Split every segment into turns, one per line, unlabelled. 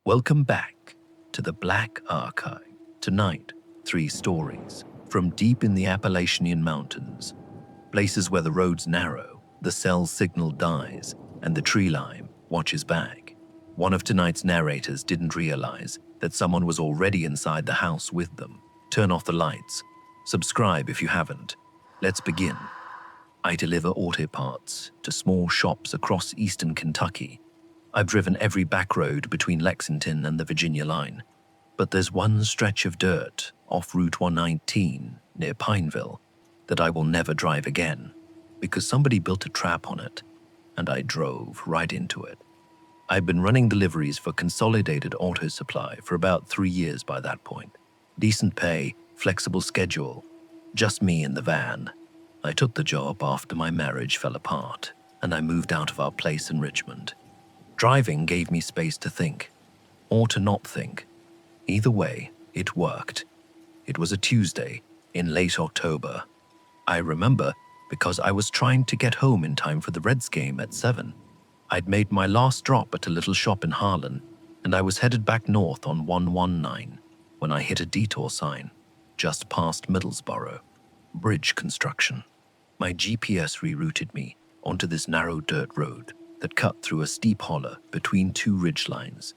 Welcome back to the Black Archive. Tonight, 3 stories from deep in the Appalachian Mountains, places where the roads narrow, the cell signal dies, and the tree line watches back. One of tonight's narrators didn't realize that someone was already inside the house with them. Turn off the lights. Subscribe if you haven't. Let's begin. I deliver auto parts to small shops across eastern Kentucky. I've driven every back road between Lexington and the Virginia line, but there's one stretch of dirt off Route 119 near Pineville that I will never drive again because somebody built a trap on it, and I drove right into it. I've been running deliveries for Consolidated Auto Supply for about 3 years by that point. Decent pay, flexible schedule, just me in the van. I took the job after my marriage fell apart, and I moved out of our place in Richmond. Driving gave me space to think, or to not think. Either way, it worked. It was a Tuesday in late October. I remember because I was trying to get home in time for the Reds game at 7. I'd made my last drop at a little shop in Harlan, and I was headed back north on 119 when I hit a detour sign just past Middlesboro. Bridge construction. My GPS rerouted me onto this narrow dirt road that cut through a steep hollow between 2 ridge lines.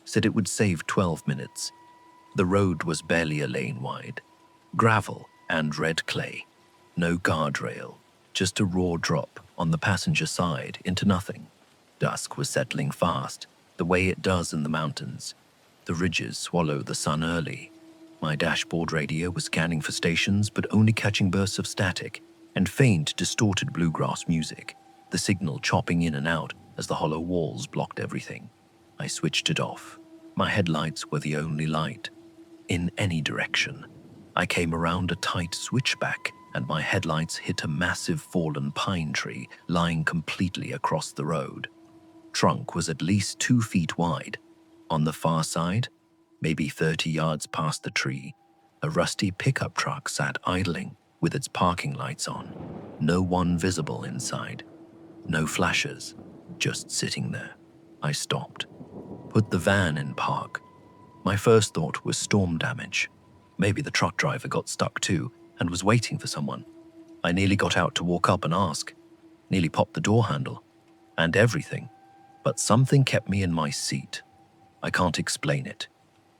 Said it would save 12 minutes. The road was barely a lane wide. Gravel and red clay. No guardrail, just a raw drop on the passenger side into nothing. Dusk was settling fast, the way it does in the mountains. The ridges swallow the sun early. My dashboard radio was scanning for stations but only catching bursts of static and faint, distorted bluegrass music, the signal chopping in and out as the hollow walls blocked everything. I switched it off. My headlights were the only light. In any direction. I came around a tight switchback and my headlights hit a massive fallen pine tree lying completely across the road. Trunk was at least 2 feet wide. On the far side, maybe 30 yards past the tree, a rusty pickup truck sat idling with its parking lights on. No one visible inside. No flashes, just sitting there. I stopped. Put the van in park. My first thought was storm damage. Maybe the truck driver got stuck too and was waiting for someone. I nearly got out to walk up and ask. Nearly popped the door handle. And everything. But something kept me in my seat. I can't explain it.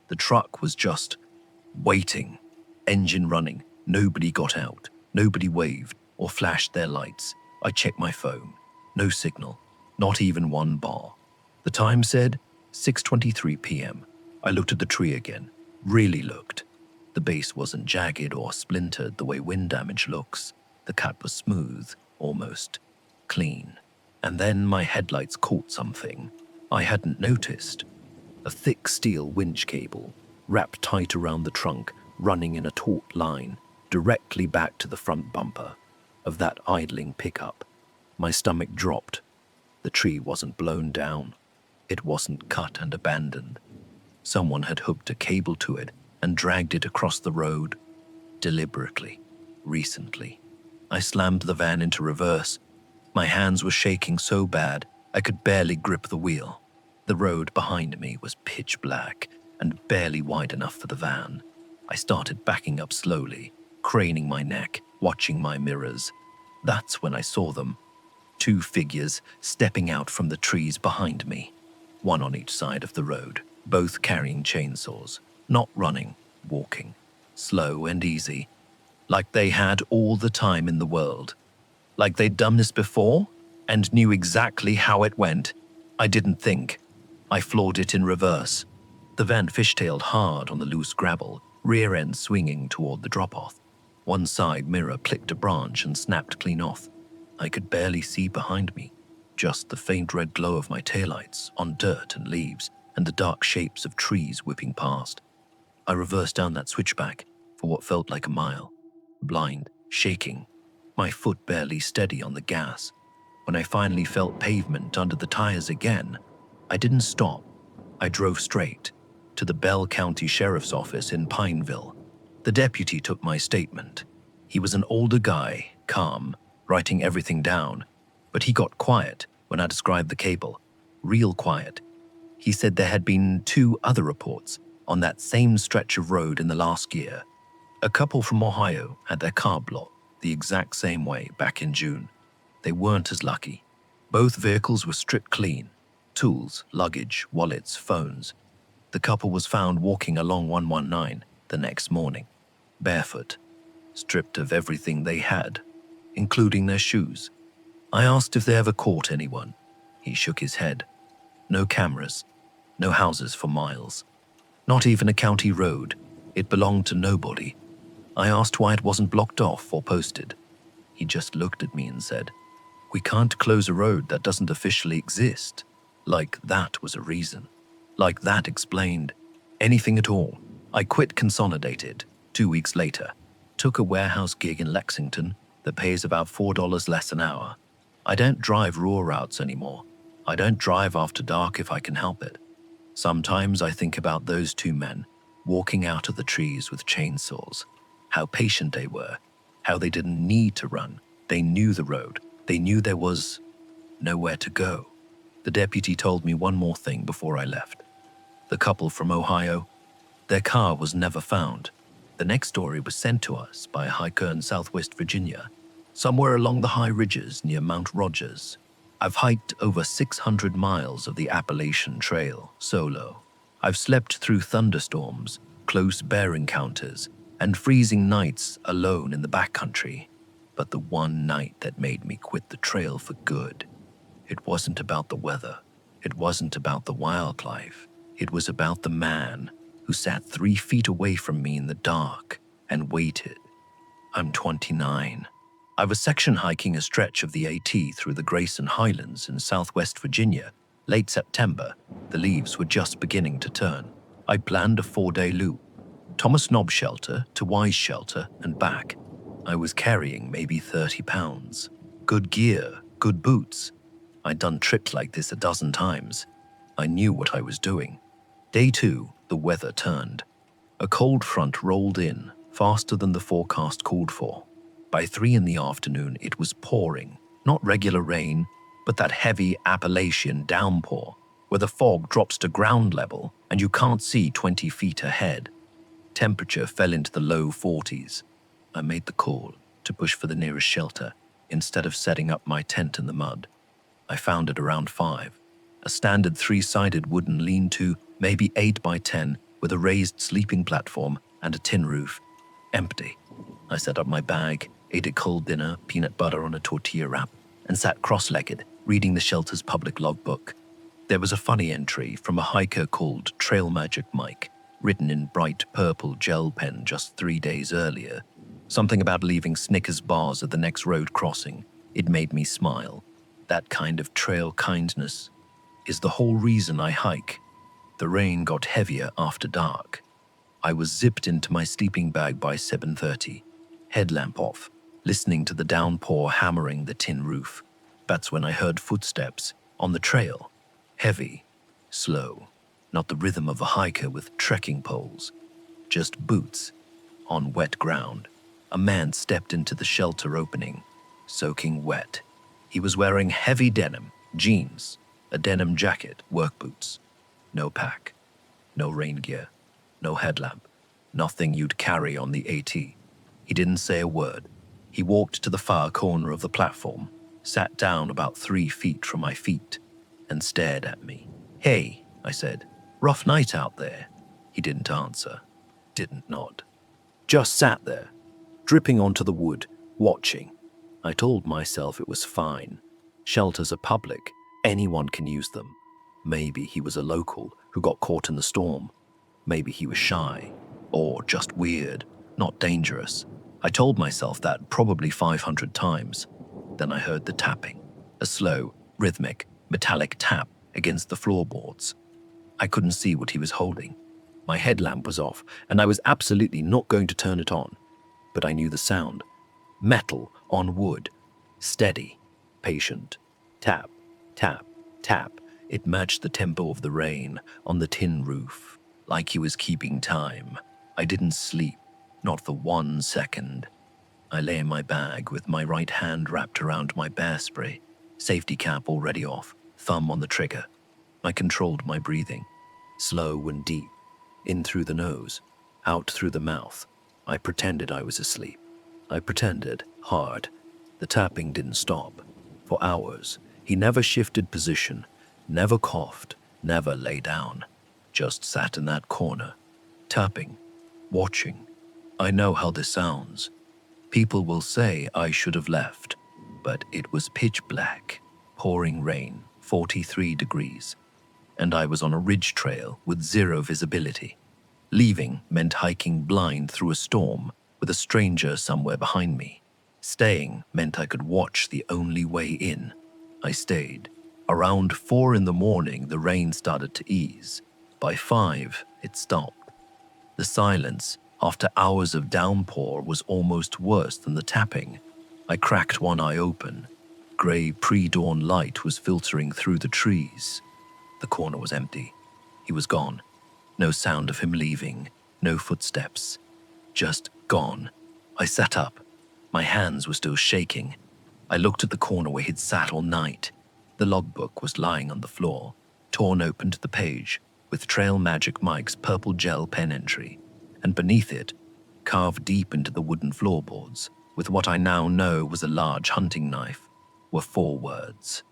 The truck was just waiting. Engine running. Nobody got out. Nobody waved or flashed their lights. I checked my phone. No signal. Not even one bar. The time said 6:23 p.m. I looked at the tree again. Really looked. The base wasn't jagged or splintered the way wind damage looks. The cut was smooth, almost clean. And then my headlights caught something I hadn't noticed. A thick steel winch cable, wrapped tight around the trunk, running in a taut line, directly back to the front bumper of that idling pickup. My stomach dropped. The tree wasn't blown down. It wasn't cut and abandoned. Someone had hooked a cable to it and dragged it across the road, deliberately, recently. I slammed the van into reverse. My hands were shaking so bad I could barely grip the wheel. The road behind me was pitch black and barely wide enough for the van. I started backing up slowly, craning my neck, watching my mirrors. That's when I saw them. 2 figures stepping out from the trees behind me, one on each side of the road, both carrying chainsaws, not running, walking, slow and easy, like they had all the time in the world. Like they'd done this before and knew exactly how it went. I didn't think. I floored it in reverse. The van fishtailed hard on the loose gravel, rear end swinging toward the drop-off. One side mirror clicked a branch and snapped clean off. I could barely see behind me, just the faint red glow of my taillights on dirt and leaves and the dark shapes of trees whipping past. I reversed down that switchback for what felt like a mile, blind, shaking, my foot barely steady on the gas. When I finally felt pavement under the tires again, I didn't stop. I drove straight to the Bell County Sheriff's Office in Pineville. The deputy took my statement. He was an older guy, calm, writing everything down, but he got quiet when I described the cable. Real quiet. He said there had been 2 other reports on that same stretch of road in the last year. A couple from Ohio had their car blocked the exact same way back in June. They weren't as lucky. Both vehicles were stripped clean. Tools, luggage, wallets, phones. The couple was found walking along 119 the next morning, barefoot, stripped of everything they had, including their shoes. I asked if they ever caught anyone. He shook his head. No cameras, no houses for miles. Not even a county road. It belonged to nobody. I asked why it wasn't blocked off or posted. He just looked at me and said, "We can't close a road that doesn't officially exist." Like that was a reason. Like that explained anything at all. I quit Consolidated 2 weeks later. Took a warehouse gig in Lexington that pays about $4 less an hour. I don't drive rural routes anymore. I don't drive after dark if I can help it. Sometimes I think about those 2 men walking out of the trees with chainsaws. How patient they were. How they didn't need to run. They knew the road. They knew there was nowhere to go. The deputy told me one more thing before I left. The couple from Ohio, their car was never found. The next story was sent to us by a hiker in Southwest Virginia, somewhere along the high ridges near Mount Rogers. I've hiked over 600 miles of the Appalachian Trail solo. I've slept through thunderstorms, close bear encounters, and freezing nights alone in the backcountry. But the one night that made me quit the trail for good, it wasn't about the weather. It wasn't about the wildlife. It was about the man who sat 3 feet away from me in the dark and waited. I'm 29. I was section hiking a stretch of the AT through the Grayson Highlands in Southwest Virginia. Late September, the leaves were just beginning to turn. I planned a 4-day loop. Thomas Knob Shelter to Wise Shelter and back. I was carrying maybe 30 pounds. Good gear, good boots. I'd done trips like this a dozen times. I knew what I was doing. Day 2, the weather turned. A cold front rolled in, faster than the forecast called for. By 3 in the afternoon, it was pouring. Not regular rain, but that heavy Appalachian downpour, where the fog drops to ground level and you can't see 20 feet ahead. Temperature fell into the low 40s. I made the call to push for the nearest shelter instead of setting up my tent in the mud. I found it around 5. A standard 3-sided wooden lean-to, maybe 8 by 10, with a raised sleeping platform and a tin roof. Empty. I set up my bag, ate a cold dinner, peanut butter on a tortilla wrap, and sat cross-legged, reading the shelter's public logbook. There was a funny entry from a hiker called Trail Magic Mike, written in bright purple gel pen just 3 days earlier. Something about leaving Snickers bars at the next road crossing. It made me smile. That kind of trail kindness is the whole reason I hike. The rain got heavier after dark. I was zipped into my sleeping bag by 7:30, headlamp off, listening to the downpour hammering the tin roof. That's when I heard footsteps on the trail. Heavy, slow, not the rhythm of a hiker with trekking poles, just boots on wet ground. A man stepped into the shelter opening, soaking wet. He was wearing heavy denim, jeans, a denim jacket, work boots. No pack, no rain gear, no headlamp, nothing you'd carry on the AT. He didn't say a word. He walked to the far corner of the platform, sat down about 3 feet from my feet, and stared at me. "Hey," I said, "rough night out there." He didn't answer, didn't nod. Just sat there, dripping onto the wood, watching. I told myself it was fine. Shelters are public. Anyone can use them. Maybe he was a local who got caught in the storm. Maybe he was shy, or just weird, not dangerous. I told myself that probably 500 times. Then I heard the tapping, a slow, rhythmic, metallic tap against the floorboards. I couldn't see what he was holding. My headlamp was off, and I was absolutely not going to turn it on. But I knew the sound. Metal on wood. Steady, patient. Tap, tap, tap. It matched the tempo of the rain on the tin roof, like he was keeping time. I didn't sleep, not for 1 second. I lay in my bag with my right hand wrapped around my bear spray, safety cap already off, thumb on the trigger. I controlled my breathing, slow and deep, in through the nose, out through the mouth. I pretended I was asleep. I pretended hard. The tapping didn't stop. For hours, he never shifted position, never coughed, never lay down. Just sat in that corner, tapping, watching. I know how this sounds. People will say I should have left, but it was pitch black, pouring rain, 43 degrees, and I was on a ridge trail with zero visibility. Leaving meant hiking blind through a storm with a stranger somewhere behind me. Staying meant I could watch the only way in. I stayed. Around 4 in the morning, the rain started to ease. By 5, it stopped. The silence, after hours of downpour, was almost worse than the tapping. I cracked one eye open. Gray pre-dawn light was filtering through the trees. The corner was empty. He was gone. No sound of him leaving, no footsteps. Just gone. I sat up. My hands were still shaking. I looked at the corner where he'd sat all night. The logbook was lying on the floor, torn open to the page, with Trail Magic Mike's purple gel pen entry, and beneath it, carved deep into the wooden floorboards, with what I now know was a large hunting knife, were 4 words.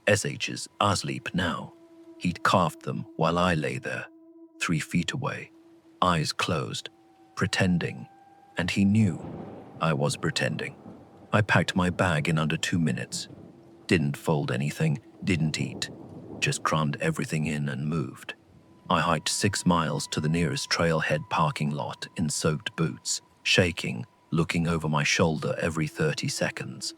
SH's asleep now. He'd carved them while I lay there, 3 feet away, eyes closed, pretending, and he knew I was pretending. I packed my bag in under 2 minutes. Didn't fold anything, didn't eat, just crammed everything in and moved. I hiked 6 miles to the nearest trailhead parking lot in soaked boots, shaking, looking over my shoulder every 30 seconds.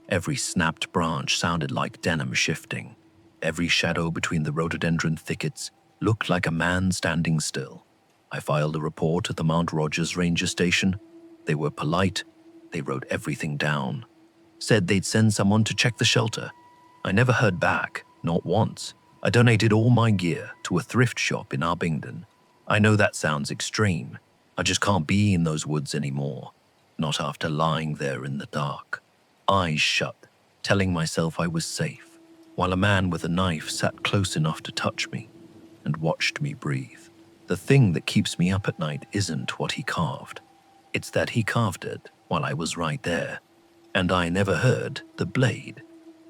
Every snapped branch sounded like denim shifting. Every shadow between the rhododendron thickets looked like a man standing still. I filed a report at the Mount Rogers Ranger Station. They were polite. They wrote everything down. Said they'd send someone to check the shelter. I never heard back, not once. I donated all my gear to a thrift shop in Abingdon. I know that sounds extreme. I just can't be in those woods anymore. Not after lying there in the dark. Eyes shut, telling myself I was safe, while a man with a knife sat close enough to touch me and watched me breathe. The thing that keeps me up at night isn't what he carved. It's that he carved it while I was right there, and I never heard the blade.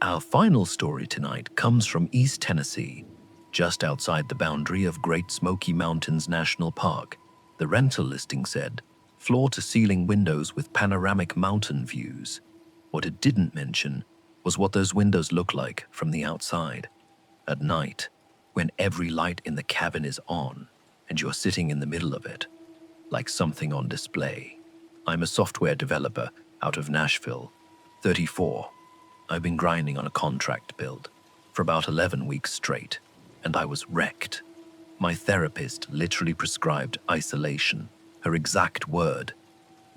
Our final story tonight comes from East Tennessee, just outside the boundary of Great Smoky Mountains National Park. The rental listing said, floor-to-ceiling windows with panoramic mountain views. What it didn't mention was what those windows look like from the outside. At night, when every light in the cabin is on, and you're sitting in the middle of it, like something on display. I'm a software developer out of Nashville, 34. I've been grinding on a contract build for about 11 weeks straight, and I was wrecked. My therapist literally prescribed isolation, her exact word.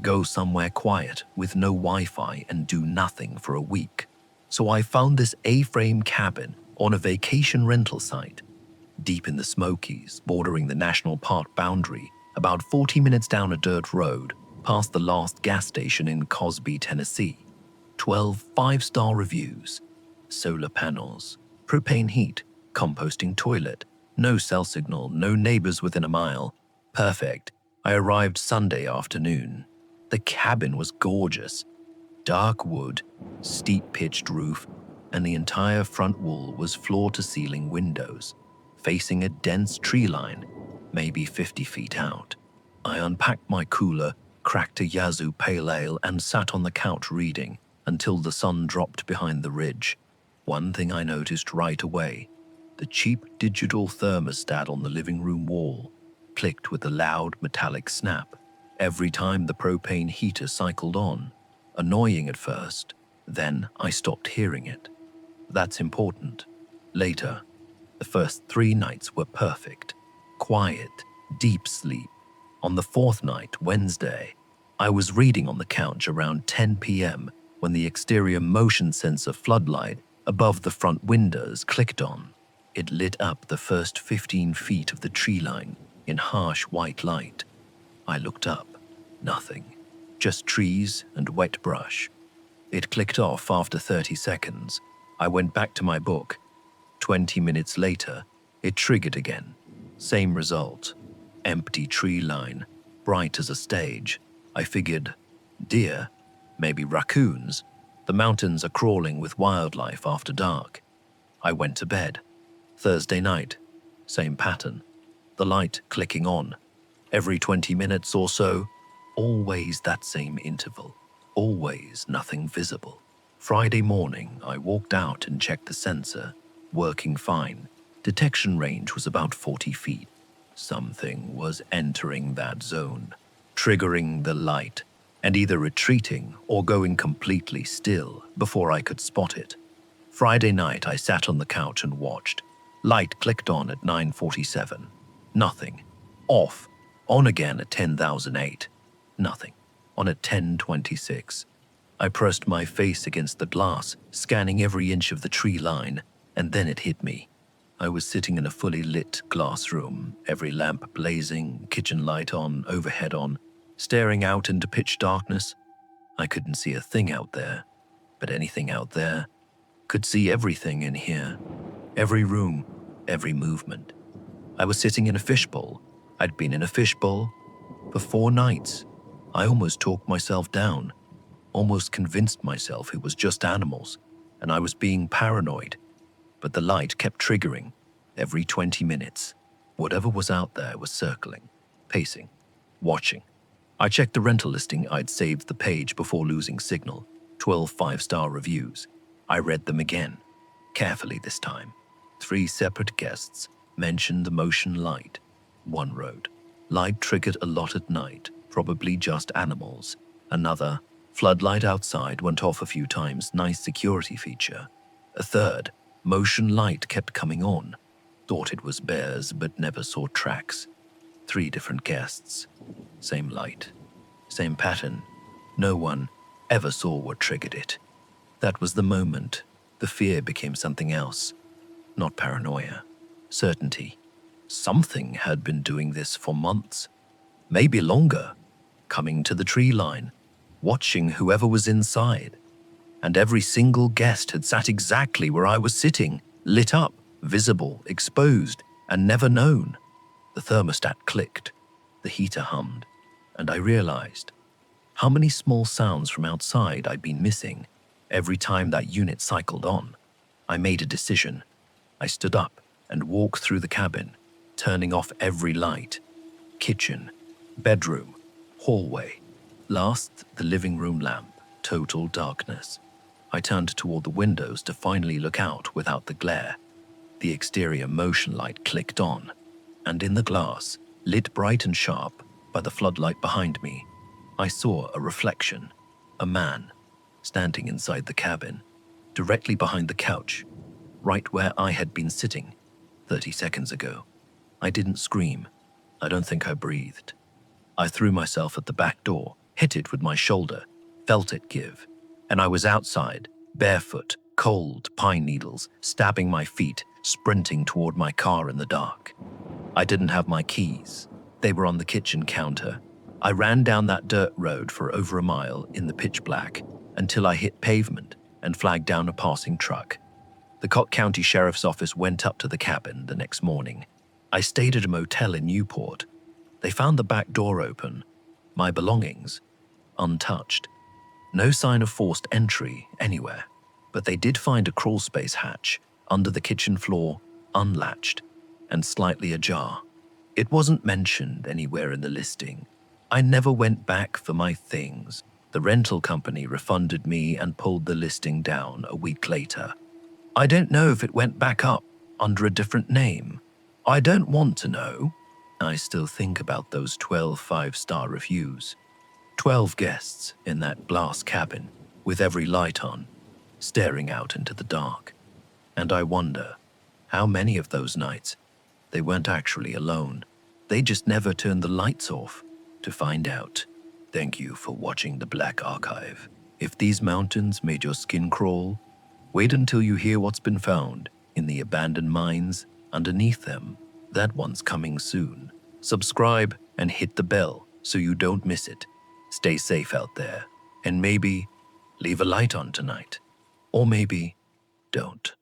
Go somewhere quiet with no Wi-Fi and do nothing for a week. So I found this A-frame cabin on a vacation rental site, deep in the Smokies, bordering the national park boundary, about 40 minutes down a dirt road, past the last gas station in Cosby, Tennessee. 12 5-star reviews, solar panels, propane heat, composting toilet, no cell signal, no neighbors within a mile. Perfect. I arrived Sunday afternoon. The cabin was gorgeous. Dark wood, steep pitched roof, and the entire front wall was floor-to-ceiling windows, facing a dense tree line, maybe 50 feet out. I unpacked my cooler, cracked a Yazoo pale ale, and sat on the couch reading until the sun dropped behind the ridge. One thing I noticed right away, the cheap digital thermostat on the living room wall clicked with a loud metallic snap every time the propane heater cycled on, annoying at first. Then I stopped hearing it. That's important. Later, the first 3 nights were perfect. Quiet, deep sleep. On the 4th night, Wednesday, I was reading on the couch around 10 p.m. when the exterior motion sensor floodlight above the front windows clicked on. It lit up the first 15 feet of the tree line in harsh white light. I looked up. Nothing. Just trees and wet brush. It clicked off after 30 seconds. I went back to my book. 20 minutes later, It triggered again. Same result. Empty tree line, bright as a stage. I figured, deer, maybe raccoons. The mountains are crawling with wildlife after dark. I went to bed. Thursday night, same pattern. The light clicking on. Every 20 minutes or so, always that same interval. Always nothing visible. Friday morning, I walked out and checked the sensor. Working fine. Detection range was about 40 feet. Something was entering that zone, triggering the light, and either retreating or going completely still before I could spot it. Friday night, I sat on the couch and watched. Light clicked on at 9:47. Nothing. Off. On again at 10,008. Nothing. On at 10:26. I pressed my face against the glass, scanning every inch of the tree line, and then it hit me. I was sitting in a fully lit glass room, every lamp blazing, kitchen light on, overhead on, staring out into pitch darkness. I couldn't see a thing out there, but anything out there could see everything in here. Every room, every movement. I was sitting in a fishbowl. I'd been in a fishbowl for 4 nights. I almost talked myself down, almost convinced myself it was just animals, and I was being paranoid. But the light kept triggering. Every 20 minutes, whatever was out there was circling, pacing, watching. I checked the rental listing. I'd saved the page before losing signal. 12 5-star reviews. I read them again, carefully this time. 3 separate guests mentioned the motion light. One wrote, light triggered a lot at night, probably just animals. Another, floodlight outside went off a few times, nice security feature. A third, motion light kept coming on. Thought it was bears, but never saw tracks. 3 different guests. Same light. Same pattern. No one ever saw what triggered it. That was the moment. The fear became something else. Not paranoia. Certainty. Something had been doing this for months. Maybe longer. Coming to the tree line. Watching whoever was inside. And every single guest had sat exactly where I was sitting, lit up, visible, exposed, and never known. The thermostat clicked, the heater hummed, and I realized how many small sounds from outside I'd been missing every time that unit cycled on. I made a decision. I stood up and walked through the cabin, turning off every light. Kitchen, bedroom, hallway. Last, the living room lamp, total darkness. I turned toward the windows to finally look out without the glare. The exterior motion light clicked on, and in the glass, lit bright and sharp by the floodlight behind me, I saw a reflection, a man, standing inside the cabin, directly behind the couch, right where I had been sitting 30 seconds ago. I didn't scream. I don't think I breathed. I threw myself at the back door, hit it with my shoulder, felt it give, and I was outside, barefoot, cold pine needles stabbing my feet, sprinting toward my car in the dark. I didn't have my keys. They were on the kitchen counter. I ran down that dirt road for over a mile in the pitch black until I hit pavement and flagged down a passing truck. The Cott County Sheriff's Office went up to the cabin the next morning. I stayed at a motel in Newport. They found the back door open, my belongings untouched. No sign of forced entry anywhere, but they did find a crawlspace hatch under the kitchen floor, unlatched and slightly ajar. It wasn't mentioned anywhere in the listing. I never went back for my things. The rental company refunded me and pulled the listing down a week later. I don't know if it went back up under a different name. I don't want to know. I still think about those 12 5-star reviews. 12 guests in that glass cabin with every light on, staring out into the dark. And I wonder how many of those nights they weren't actually alone. They just never turned the lights off to find out. Thank you for watching the Black Archive. If these mountains made your skin crawl, wait until you hear what's been found in the abandoned mines underneath them. That one's coming soon. Subscribe and hit the bell so you don't miss it. Stay safe out there, and maybe leave a light on tonight. Or maybe don't.